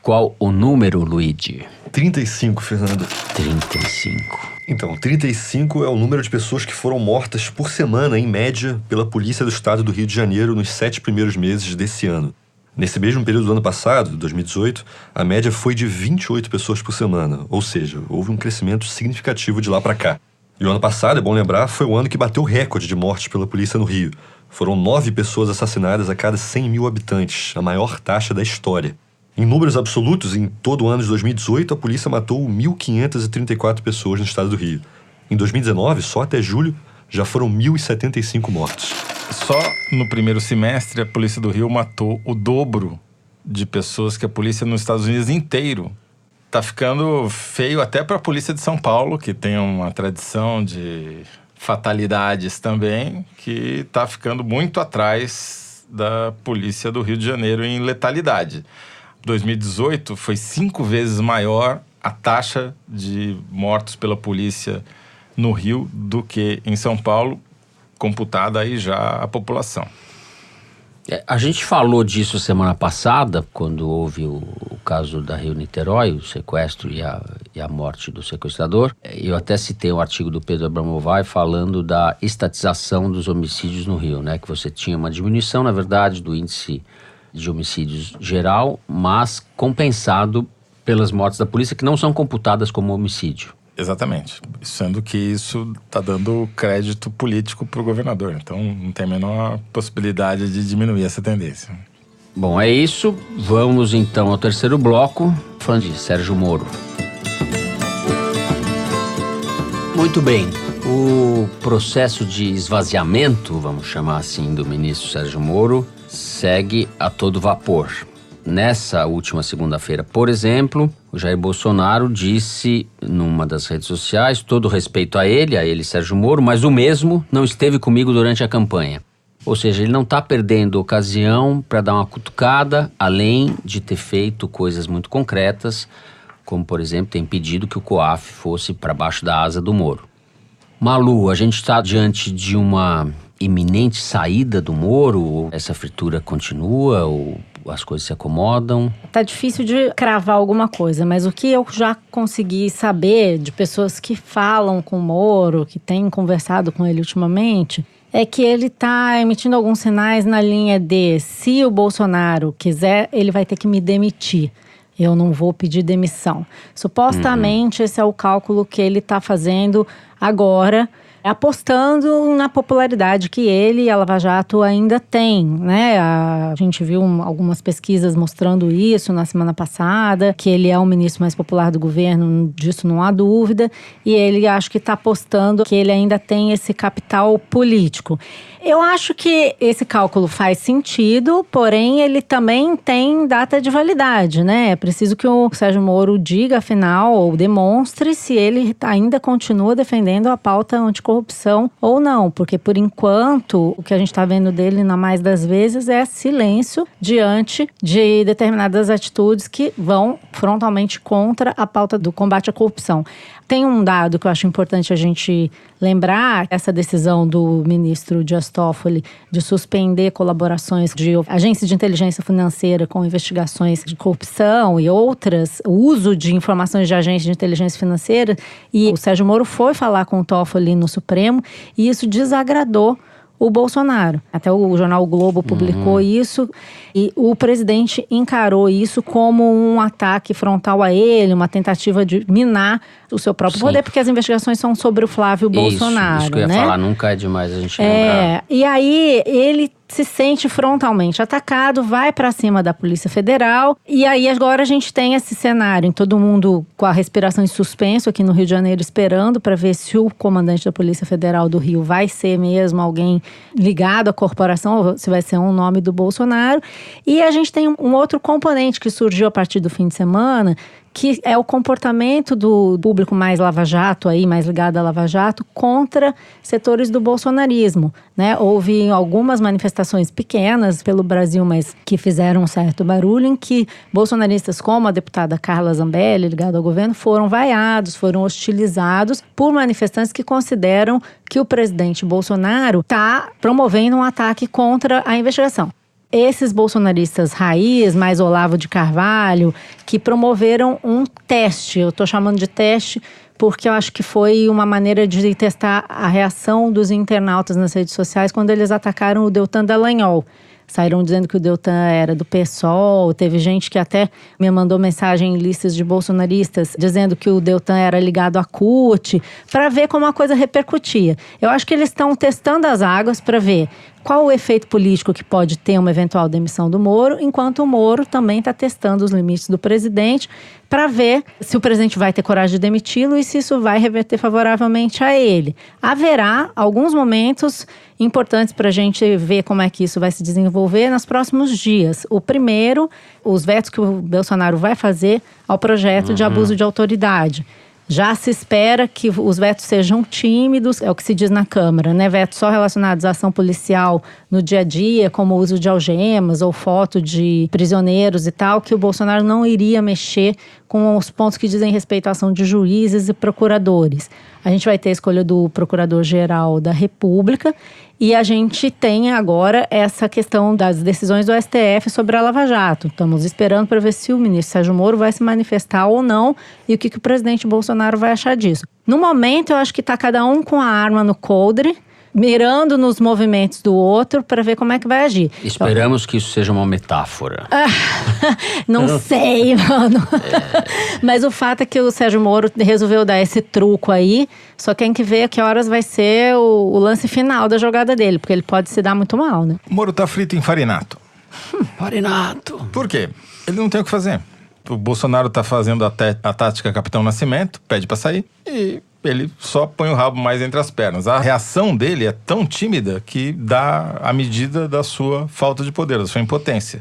Qual o número, Luigi? 35, Fernando. 35. Então, 35 é o número de pessoas que foram mortas por semana, em média, pela Polícia do Estado do Rio de Janeiro nos 7 primeiros meses desse ano. Nesse mesmo período do ano passado, 2018, a média foi de 28 pessoas por semana, ou seja, houve um crescimento significativo de lá para cá. E o ano passado, é bom lembrar, foi o ano que bateu o recorde de mortes pela polícia no Rio. Foram 9 pessoas assassinadas a cada 100 mil habitantes, a maior taxa da história. Em números absolutos, em todo o ano de 2018, a polícia matou 1.534 pessoas no estado do Rio. Em 2019, só até julho, já foram 1.075 mortos. Só no primeiro semestre, a Polícia do Rio matou o dobro de pessoas que a polícia nos Estados Unidos inteiro. Tá ficando feio até para a Polícia de São Paulo, que tem uma tradição de fatalidades também, que tá ficando muito atrás da Polícia do Rio de Janeiro em letalidade. 2018 foi 5 vezes maior a taxa de mortos pela polícia no Rio do que em São Paulo, computada aí já a população. A gente falou disso semana passada, quando houve o caso da Rio-Niterói, o sequestro e a morte do sequestrador. Eu até citei um artigo do Pedro Abramovay falando da estatização dos homicídios no Rio, né? Que você tinha uma diminuição, na verdade, do índice de homicídios geral, mas compensado pelas mortes da polícia que não são computadas como homicídio. Exatamente. Sendo que isso está dando crédito político para o governador. Então não tem a menor possibilidade de diminuir essa tendência. Bom, é isso. Vamos então ao terceiro bloco, falando de Sérgio Moro. Muito bem. O processo de esvaziamento, vamos chamar assim, do ministro Sérgio Moro, segue a todo vapor. Nessa última segunda-feira, por exemplo, o Jair Bolsonaro disse numa das redes sociais, todo respeito a ele, Sérgio Moro, mas o mesmo não esteve comigo durante a campanha. Ou seja, ele não está perdendo ocasião para dar uma cutucada, além de ter feito coisas muito concretas, como, por exemplo, tem pedido que o COAF fosse para baixo da asa do Moro. Malu, a gente está diante de uma iminente saída do Moro? Ou essa fritura continua? Ou as coisas se acomodam? Tá difícil de cravar alguma coisa, mas o que eu já consegui saber de pessoas que falam com o Moro, que têm conversado com ele ultimamente, é que ele está emitindo alguns sinais na linha de: se o Bolsonaro quiser, ele vai ter que me demitir. Eu não vou pedir demissão. Supostamente, esse é o cálculo que ele está fazendo agora, apostando na popularidade que ele e a Lava Jato ainda têm, né? A gente viu algumas pesquisas mostrando isso na semana passada, que ele é o ministro mais popular do governo, disso não há dúvida, e ele acho que está apostando que ele ainda tem esse capital político. Eu acho que esse cálculo faz sentido, porém ele também tem data de validade, né? É preciso que o Sérgio Moro diga, afinal, ou demonstre se ele ainda continua defendendo a pauta anticorrupção ou não, porque por enquanto o que a gente está vendo dele na mais das vezes é silêncio diante de determinadas atitudes que vão frontalmente contra a pauta do combate à corrupção. Tem um dado que eu acho importante a gente lembrar: essa decisão do ministro Dias Toffoli de suspender colaborações de agências de inteligência financeira com investigações de corrupção e outras, o uso de informações de agências de inteligência financeira, e o Sérgio Moro foi falar com o Toffoli no Supremo e isso desagradou o Bolsonaro. Até o jornal o Globo publicou isso, e o presidente encarou isso como um ataque frontal a ele, uma tentativa de minar o seu próprio poder, porque as investigações são sobre o Flávio Bolsonaro. Isso que eu ia né? falar, nunca é demais a gente lembrar. E aí ele se sente frontalmente atacado, vai para cima da Polícia Federal. E aí agora a gente tem esse cenário, em todo mundo com a respiração em suspenso aqui no Rio de Janeiro, esperando para ver se o comandante da Polícia Federal do Rio vai ser mesmo alguém ligado à corporação, ou se vai ser um nome do Bolsonaro. E a gente tem um outro componente que surgiu a partir do fim de semana, que é o comportamento do público mais lava-jato, aí, mais ligado à lava-jato, contra setores do bolsonarismo, né? Houve algumas manifestações pequenas pelo Brasil, mas que fizeram um certo barulho, em que bolsonaristas como a deputada Carla Zambelli, ligada ao governo, foram vaiados, foram hostilizados por manifestantes que consideram que o presidente Bolsonaro está promovendo um ataque contra a investigação. Esses bolsonaristas raiz, mais Olavo de Carvalho, que promoveram um teste. Eu estou chamando de teste porque eu acho que foi uma maneira de testar a reação dos internautas nas redes sociais quando eles atacaram o Deltan Dallagnol. Saíram dizendo que o Deltan era do PSOL, teve gente que até me mandou mensagem em listas de bolsonaristas dizendo que o Deltan era ligado à CUT, para ver como a coisa repercutia. Eu acho que eles estão testando as águas para ver qual o efeito político que pode ter uma eventual demissão do Moro, enquanto o Moro também está testando os limites do presidente para ver se o presidente vai ter coragem de demiti-lo e se isso vai reverter favoravelmente a ele. Haverá alguns momentos importantes para a gente ver como é que isso vai se desenvolver nos próximos dias. O primeiro, os vetos que o Bolsonaro vai fazer ao projeto de abuso de autoridade. Já se espera que os vetos sejam tímidos, é o que se diz na Câmara, né? Vetos só relacionados à ação policial no dia a dia, como o uso de algemas ou foto de prisioneiros e tal, que o Bolsonaro não iria mexer com os pontos que dizem respeito à ação de juízes e procuradores. A gente vai ter a escolha do Procurador-Geral da República e a gente tem agora essa questão das decisões do STF sobre a Lava Jato. Estamos esperando para ver se o ministro Sérgio Moro vai se manifestar ou não e o que o presidente Bolsonaro vai achar disso. No momento, eu acho que está cada um com a arma no coldre, mirando nos movimentos do outro para ver como é que vai agir. Esperamos que isso seja uma metáfora. Não sei, mano. Mas o fato é que o Sérgio Moro resolveu dar esse truco aí, só tem que ver a que horas vai ser o lance final da jogada dele, porque ele pode se dar muito mal, né? O Moro tá frito em farinato. Farinato. Por quê? Ele não tem o que fazer. O Bolsonaro tá fazendo a tática Capitão Nascimento, pede pra sair e ele só põe o rabo mais entre as pernas. A reação dele é tão tímida que dá a medida da sua falta de poder, da sua impotência.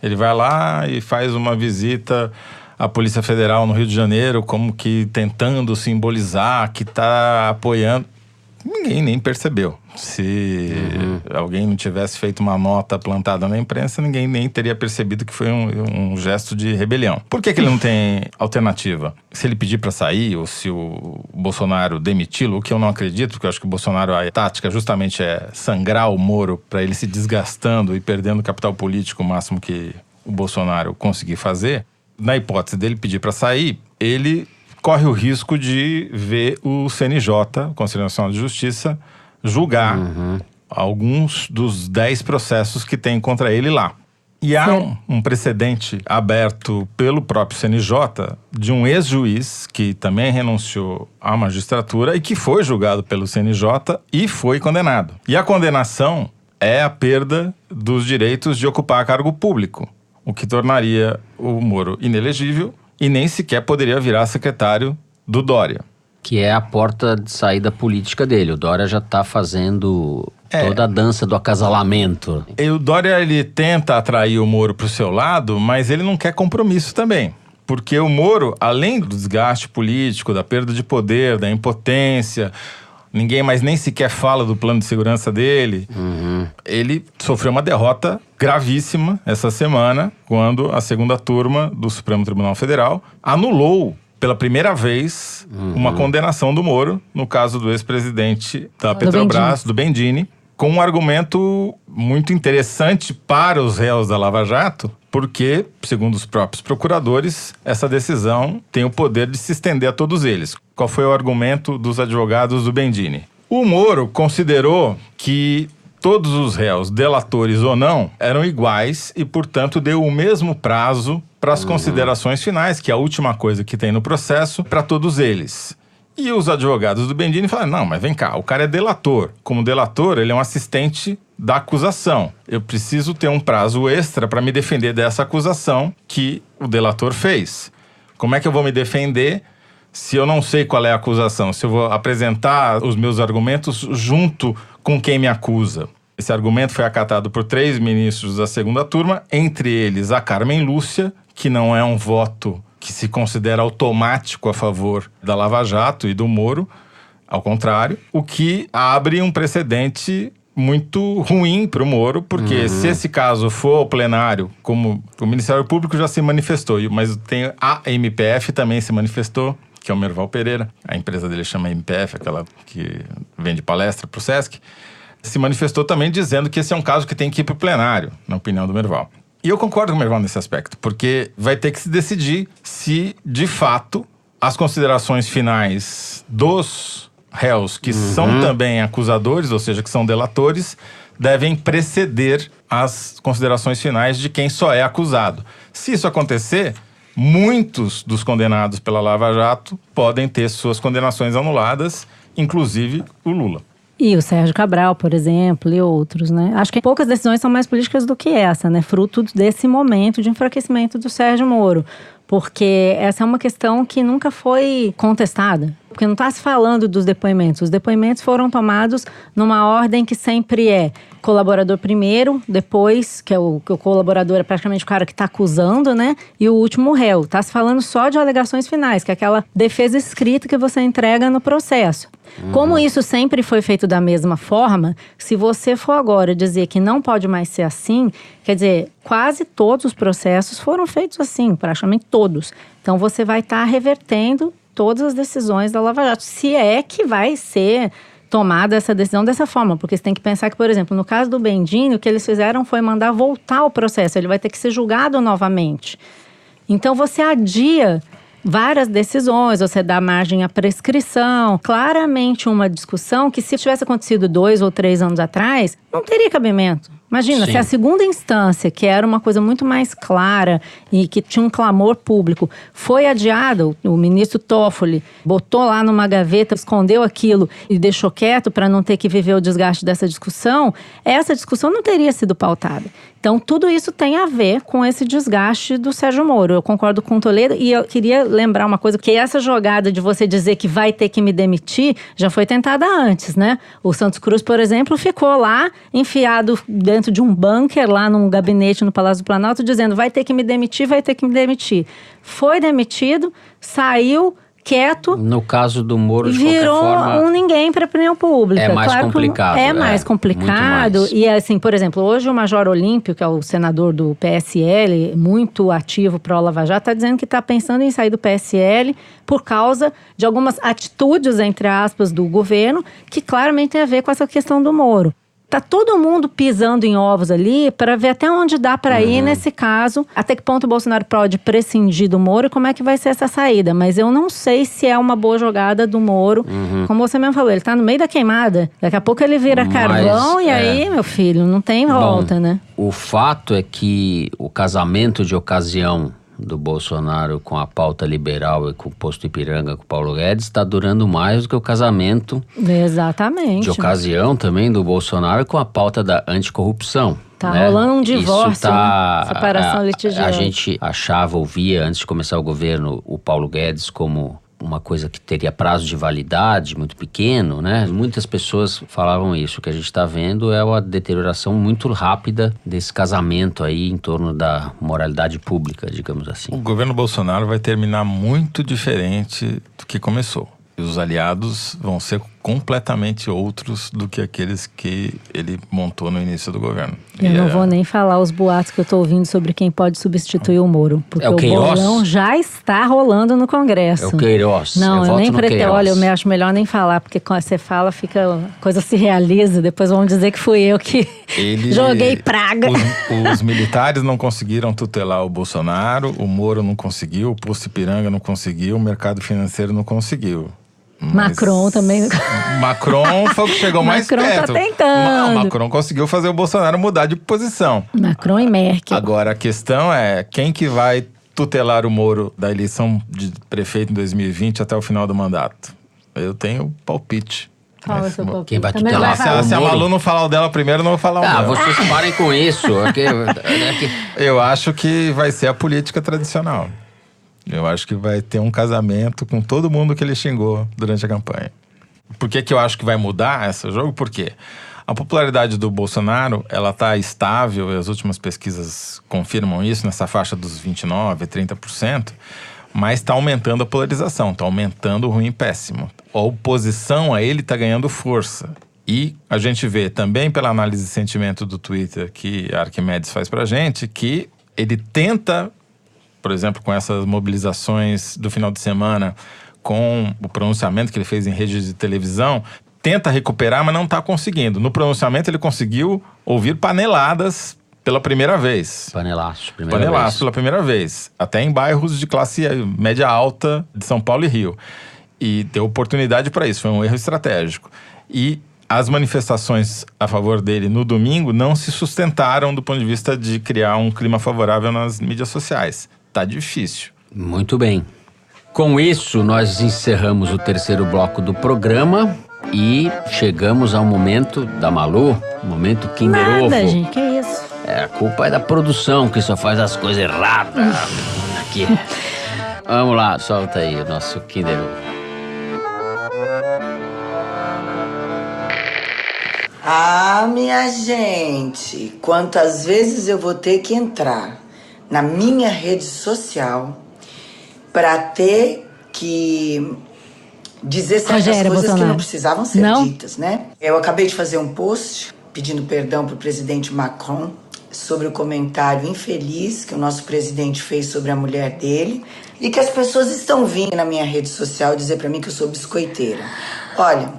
Ele vai lá e faz uma visita à Polícia Federal no Rio de Janeiro, como que tentando simbolizar que tá apoiando. Ninguém nem percebeu. Se alguém não tivesse feito uma nota plantada na imprensa, ninguém nem teria percebido que foi um gesto de rebelião. Por que ele não tem alternativa? Se ele pedir para sair, ou se o Bolsonaro demiti-lo, o que eu não acredito, porque eu acho que o Bolsonaro, a tática justamente é sangrar o Moro para ele se desgastando e perdendo capital político o máximo que o Bolsonaro conseguir fazer. Na hipótese dele pedir para sair, ele corre o risco de ver o CNJ, o Conselho Nacional de Justiça, julgar alguns dos 10 processos que tem contra ele lá. E há um precedente aberto pelo próprio CNJ de um ex-juiz que também renunciou à magistratura e que foi julgado pelo CNJ e foi condenado. E a condenação é a perda dos direitos de ocupar cargo público, o que tornaria o Moro inelegível e nem sequer poderia virar secretário do Dória. Que é a porta de saída política dele. O Dória já está fazendo toda a dança do acasalamento. E o Dória, ele tenta atrair o Moro para o seu lado, mas ele não quer compromisso também. Porque o Moro, além do desgaste político, da perda de poder, da impotência, ninguém mais nem sequer fala do plano de segurança dele, ele sofreu uma derrota gravíssima essa semana, quando a segunda turma do Supremo Tribunal Federal anulou pela primeira vez uma condenação do Moro, no caso do ex-presidente da Petrobras, do Bendini, com um argumento muito interessante para os réus da Lava Jato, porque, segundo os próprios procuradores, essa decisão tem o poder de se estender a todos eles. Qual foi o argumento dos advogados do Bendini? O Moro considerou que todos os réus, delatores ou não, eram iguais e, portanto, deu o mesmo prazo para as considerações finais, que é a última coisa que tem no processo, para todos eles. E os advogados do Bendini falaram, não, mas vem cá, o cara é delator. Como delator, ele é um assistente da acusação. Eu preciso ter um prazo extra para me defender dessa acusação que o delator fez. Como é que eu vou me defender se eu não sei qual é a acusação? Se eu vou apresentar os meus argumentos junto com quem me acusa? Esse argumento foi acatado por 3 ministros da segunda turma, entre eles a Carmen Lúcia, que não é um voto que se considera automático a favor da Lava Jato e do Moro, ao contrário, o que abre um precedente muito ruim para o Moro, porque se esse caso for ao plenário, como o Ministério Público já se manifestou, mas tem a MPF também se manifestou, que é o Merval Pereira, a empresa dele chama MPF, aquela que vende palestra para o Sesc, se manifestou também dizendo que esse é um caso que tem que ir para o plenário, na opinião do Merval. E eu concordo com o Merval nesse aspecto, porque vai ter que se decidir se, de fato, as considerações finais dos réus, que são também acusadores, ou seja, que são delatores, devem preceder as considerações finais de quem só é acusado. Se isso acontecer, muitos dos condenados pela Lava Jato podem ter suas condenações anuladas, inclusive o Lula. E o Sérgio Cabral, por exemplo, e outros, né? Acho que poucas decisões são mais políticas do que essa, né? Fruto desse momento de enfraquecimento do Sérgio Moro. Porque essa é uma questão que nunca foi contestada. Porque não está se falando dos depoimentos. Os depoimentos foram tomados numa ordem que sempre é colaborador primeiro, depois, que o colaborador é praticamente o cara que está acusando, né? E o último réu. Está se falando só de alegações finais, que é aquela defesa escrita que você entrega no processo. Como isso sempre foi feito da mesma forma, se você for agora dizer que não pode mais ser assim, quer dizer, quase todos os processos foram feitos assim, praticamente todos. Então você vai estar revertendo todas as decisões da Lava Jato, se é que vai ser tomada essa decisão dessa forma, porque você tem que pensar que, por exemplo, no caso do Bendini, o que eles fizeram foi mandar voltar o processo, ele vai ter que ser julgado novamente. Então você adia várias decisões, você dá margem à prescrição, claramente uma discussão que se tivesse acontecido 2 ou 3 anos atrás, não teria cabimento. Imagina, se a segunda instância, que era uma coisa muito mais clara e que tinha um clamor público, foi adiada, o ministro Toffoli botou lá numa gaveta, escondeu aquilo e deixou quieto para não ter que viver o desgaste dessa discussão, essa discussão não teria sido pautada. Então, tudo isso tem a ver com esse desgaste do Sérgio Moro. Eu concordo com o Toledo e eu queria lembrar uma coisa, que essa jogada de você dizer que vai ter que me demitir já foi tentada antes, né? O Santos Cruz, por exemplo, ficou lá enfiado dentro de um bunker lá num gabinete no Palácio do Planalto dizendo vai ter que me demitir, vai ter que me demitir. Foi demitido, saiu quieto. No caso do Moro, de virou qualquer forma, um ninguém para a opinião pública. É mais complicado. É mais complicado. Mais. E assim, por exemplo, hoje o Major Olímpio, que é o senador do PSL, muito ativo para o Lava Jato, está dizendo que está pensando em sair do PSL por causa de algumas atitudes, entre aspas, do governo, que claramente tem a ver com essa questão do Moro. Tá todo mundo pisando em ovos ali para ver até onde dá para ir nesse caso, até que ponto o Bolsonaro pode prescindir do Moro e como é que vai ser essa saída. Mas eu não sei se é uma boa jogada do Moro. Como você mesmo falou, ele tá no meio da queimada. Daqui a pouco ele vira carvão e aí, meu filho, não tem volta, né? O fato é que o casamento de ocasião do Bolsonaro com a pauta liberal e com o posto Ipiranga com o Paulo Guedes está durando mais do que o casamento Exatamente. de ocasião também do Bolsonaro com a pauta da anticorrupção. Tá né? rolando um divórcio, Isso tá, né? Separação litigiosa. A gente achava, ouvia antes de começar o governo, o Paulo Guedes como uma coisa que teria prazo de validade muito pequeno, né? Muitas pessoas falavam isso. O que a gente está vendo é uma deterioração muito rápida desse casamento aí em torno da moralidade pública, digamos assim. O governo Bolsonaro vai terminar muito diferente do que começou. E os aliados vão ser completamente outros do que aqueles que ele montou no início do governo. Eu não vou nem falar os boatos que eu tô ouvindo sobre quem pode substituir o Moro. Porque o bolão já está rolando no Congresso. É o Queiroz. Não, eu nem pretendo. Olha, eu acho melhor nem falar, porque quando você fala, a coisa se realiza. Depois vão dizer que fui eu que joguei praga. Os militares não conseguiram tutelar o Bolsonaro, o Moro não conseguiu, o posto Ipiranga não conseguiu, o mercado financeiro não conseguiu. Macron também. Macron foi o que chegou mais perto. Macron tá tentando. Macron conseguiu fazer o Bolsonaro mudar de posição. Macron e Merkel. Agora, a questão é quem que vai tutelar o Moro da eleição de prefeito em 2020 até o final do mandato. Eu tenho palpite. Qual é o seu palpite? Quem vai Também tutelar? vai Se a Moro? Malu não falar o dela primeiro, eu não vou falar o Ah, meu. vocês parem com isso. Eu acho que vai ser a política tradicional. Eu acho que vai ter um casamento com todo mundo que ele xingou durante a campanha. Por que eu acho que vai mudar esse jogo? Por quê? A popularidade do Bolsonaro, ela está estável, e as últimas pesquisas confirmam isso, nessa faixa dos 29%, 30%, mas está aumentando a polarização, está aumentando o ruim e péssimo. A oposição a ele está ganhando força. E a gente vê também pela análise de sentimento do Twitter que a Arquimedes faz pra gente, que ele tenta, por exemplo, com essas mobilizações do final de semana, com o pronunciamento que ele fez em rede de televisão, tenta recuperar, mas não está conseguindo. No pronunciamento ele conseguiu ouvir paneladas pela primeira vez. Panelaço, Pela primeira vez. Até em bairros de classe média alta de São Paulo e Rio. E deu oportunidade para isso, foi um erro estratégico. E as manifestações a favor dele no domingo não se sustentaram do ponto de vista de criar um clima favorável nas mídias sociais. Tá difícil. Muito bem. Com isso, nós encerramos o terceiro bloco do programa e chegamos ao momento da Malu, momento Kinder Ovo. Nada, gente, que isso? A culpa é da produção, que só faz as coisas erradas aqui. Vamos lá, solta aí o nosso Kinder Ovo. Ah, minha gente, quantas vezes eu vou ter que entrar na minha rede social para ter que dizer certas Rogério coisas Bolsonaro. que não precisavam ser Não? ditas, né? Eu acabei de fazer um post pedindo perdão para o presidente Macron sobre o comentário infeliz que o nosso presidente fez sobre a mulher dele e que as pessoas estão vindo na minha rede social dizer para mim que eu sou biscoiteira. Olha,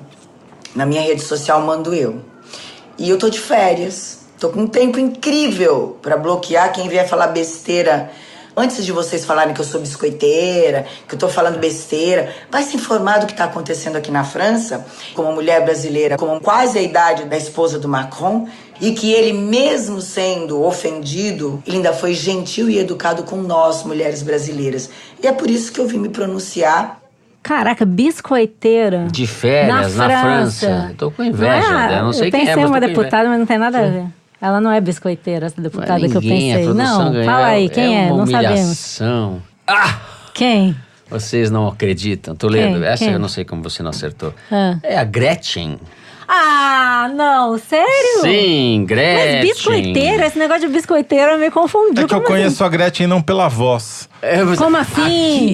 na minha rede social mando eu. E eu tô de férias, tô com um tempo incrível para bloquear quem vier falar besteira. Antes de vocês falarem que eu sou biscoiteira, que eu tô falando besteira, vai se informar do que tá acontecendo aqui na França, como mulher brasileira, com quase a idade da esposa do Macron, e que ele, mesmo sendo ofendido, ele ainda foi gentil e educado com nós, mulheres brasileiras. E é por isso que eu vim me pronunciar. Caraca, biscoiteira. De férias na França. Tô com inveja dela, não sei eu quem é, pensei mas uma tô com deputada, mas não tem nada a ver. Ela não é biscoiteira, essa deputada que eu Ninguém, pensei. a produção Não, ganhou. fala aí, quem é? Uma Não sabemos. humilhação. Ah! Quem? Vocês não acreditam. Tô lendo. Quem? Essa Quem? eu não sei como você não acertou. Ah. É a Gretchen. Ah, não, sério? Sim, Gretchen. Mas biscoiteira, esse negócio de biscoiteira me confundiu. É que eu Como conheço a Gretchen não pela voz. Como assim?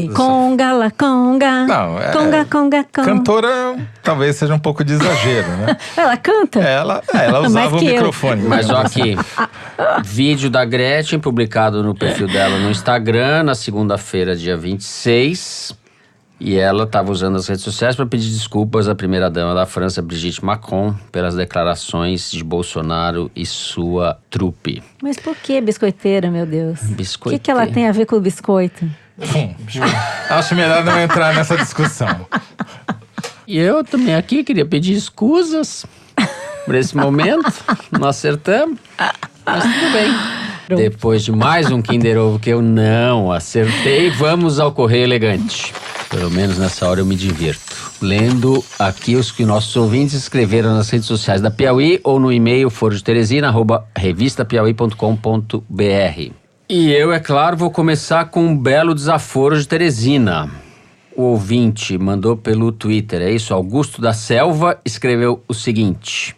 Aqui, Conga, la conga. Não, é... Conga, conga, conga. Cantora talvez seja um pouco de exagero, né? Ela canta? Ela usava o que eu. microfone. Mas ó aqui, vídeo da Gretchen publicado no perfil dela no Instagram na segunda-feira, dia 26. E ela estava usando as redes sociais para pedir desculpas à primeira-dama da França, Brigitte Macron, pelas declarações de Bolsonaro e sua trupe. Mas por que biscoiteira, meu Deus? Biscoiteira. O que ela tem a ver com o biscoito? Acho melhor não entrar nessa discussão. E eu também aqui queria pedir escusas por esse momento. Não acertamos, mas tudo bem. Depois de mais um Kinder Ovo que eu não acertei, vamos ao Correio Elegante. Pelo menos nessa hora eu me divirto. Lendo aqui os que nossos ouvintes escreveram nas redes sociais da Piauí ou no e-mail forodeteresina@revistapiauí.com.br. E eu, é claro, vou começar com um belo desaforo de Teresina. O ouvinte mandou pelo Twitter, é isso? Augusto da Selva escreveu o seguinte: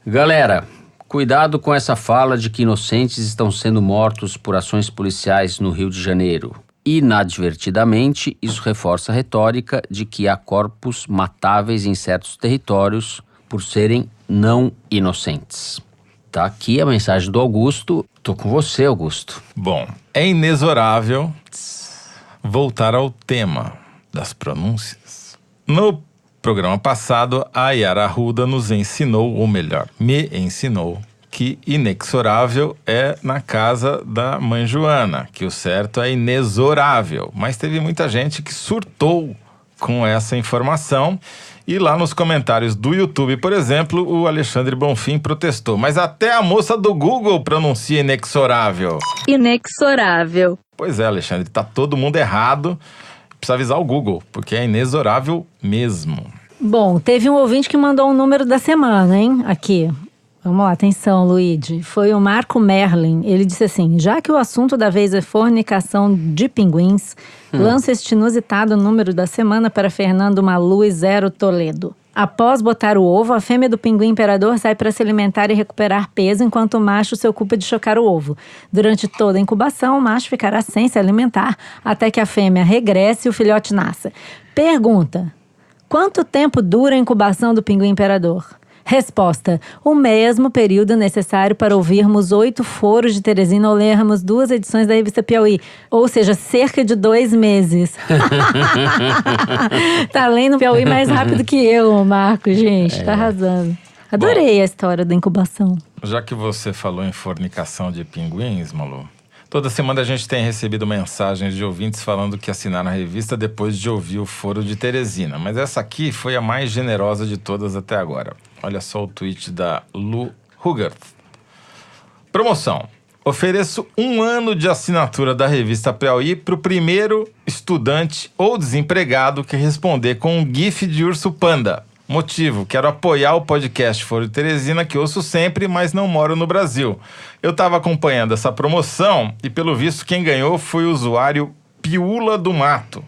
Galera, cuidado com essa fala de que inocentes estão sendo mortos por ações policiais no Rio de Janeiro. Inadvertidamente, isso reforça a retórica de que há corpos matáveis em certos territórios por serem não inocentes. Tá aqui a mensagem do Augusto. Tô com você, Augusto. Bom, é inexorável voltar ao tema das pronúncias. No programa passado, a Yara Arruda nos ensinou, ou melhor, me ensinou, que inexorável é na casa da mãe Joana, que o certo é inexorável. Mas teve muita gente que surtou com essa informação. E lá nos comentários do YouTube, por exemplo, o Alexandre Bonfim protestou. Mas até a moça do Google pronuncia inexorável. Inexorável. Pois é, Alexandre, tá todo mundo errado. Precisa avisar o Google, porque é inexorável mesmo. Bom, teve um ouvinte que mandou um número da semana, hein? Aqui. Vamos lá, atenção, Luigi. Foi o Marco Merlin. Ele disse assim: já que o assunto da vez é fornicação de pinguins, lança este inusitado número da semana para Fernando Malu e Zero Toledo. Após botar o ovo, a fêmea do pinguim imperador sai para se alimentar e recuperar peso, enquanto o macho se ocupa de chocar o ovo. Durante toda a incubação, o macho ficará sem se alimentar até que a fêmea regresse e o filhote nasça. Pergunta: quanto tempo dura a incubação do pinguim imperador? Resposta: o mesmo período necessário para ouvirmos 8 foros de Teresina ou lermos 2 edições da revista Piauí. Ou seja, cerca de 2 meses. Tá lendo Piauí mais rápido que eu, Marco, gente. Tá arrasando. Adorei a história da incubação. Já que você falou em fornicação de pinguins, Malu, toda semana a gente tem recebido mensagens de ouvintes falando que assinaram a revista depois de ouvir o foro de Teresina. Mas essa aqui foi a mais generosa de todas até agora. Olha só o tweet da Lu Hugert. Promoção. Ofereço 1 ano de assinatura da revista Piauí para o primeiro estudante ou desempregado que responder com um gif de urso panda. Motivo: quero apoiar o podcast Foro de Teresina, que ouço sempre, mas não moro no Brasil. Eu estava acompanhando essa promoção e, pelo visto, quem ganhou foi o usuário Piula do Mato.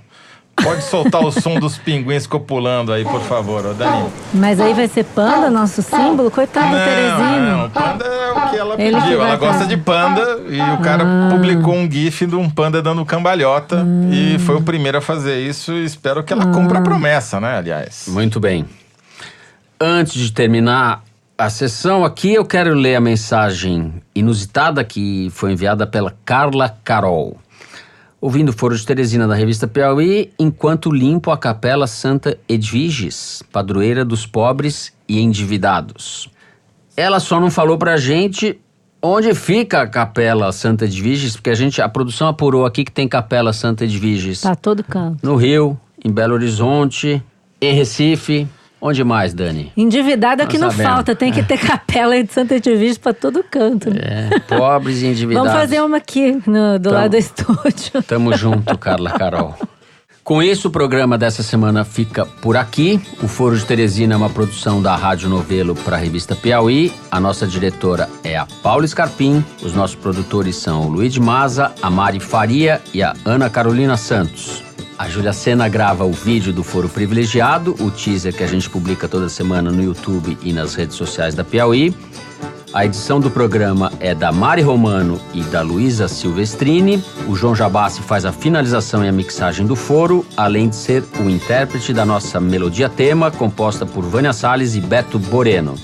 Pode soltar o som dos pinguins copulando aí, por favor, ô Dani. Mas aí vai ser panda, nosso símbolo? Coitado da Teresina. Não, panda é o que ela pediu. Ela gosta de panda e o cara publicou um gif de um panda dando cambalhota e foi o primeiro a fazer isso e espero que ela cumpra a promessa, né, aliás. Muito bem. Antes de terminar a sessão aqui, eu quero ler a mensagem inusitada que foi enviada pela Carla Carol. Ouvindo o Foro de Teresina da revista Piauí, enquanto limpo a Capela Santa Edviges, padroeira dos pobres e endividados. Ela só não falou pra gente onde fica a Capela Santa Edviges, porque a produção apurou aqui que tem Capela Santa Edviges. Tá todo canto. No Rio, em Belo Horizonte, em Recife. Onde mais, Dani? Endividado aqui não falta, tem que ter capela de Santa Edviges pra todo canto. Né? Pobres e endividados. Vamos fazer uma aqui, do lado do estúdio. Tamo junto, Carla Carol. Com isso, o programa dessa semana fica por aqui. O Foro de Teresina é uma produção da Rádio Novelo para a revista Piauí. A nossa diretora é a Paula Scarpim. Os nossos produtores são o Luiz Maza, a Mari Faria e a Ana Carolina Santos. A Júlia Sena grava o vídeo do Foro Privilegiado, o teaser que a gente publica toda semana no YouTube e nas redes sociais da Piauí. A edição do programa é da Mari Romano e da Luísa Silvestrini. O João Jabassi faz a finalização e a mixagem do Foro, além de ser o intérprete da nossa melodia tema, composta por Vânia Salles e Beto Boreno.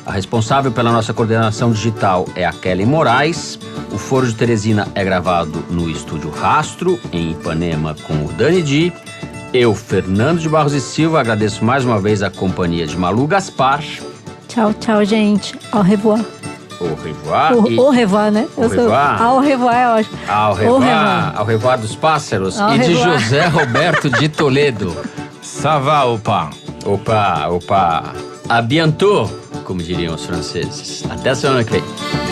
A responsável pela nossa coordenação digital é a Kelly Moraes. O Foro de Teresina é gravado no Estúdio Rastro, em Ipanema, com o Dani Di. Eu, Fernando de Barros e Silva, agradeço mais uma vez a companhia de Malu Gaspar. Tchau, tchau, gente. Au revoir. Au revoir. Au revoir, né? Au revoir é ótimo. Au revoir dos pássaros. E de José Roberto de Toledo. Ça va, opa. Opa. A bientôt, como diriam os franceses. Até a semana que vem.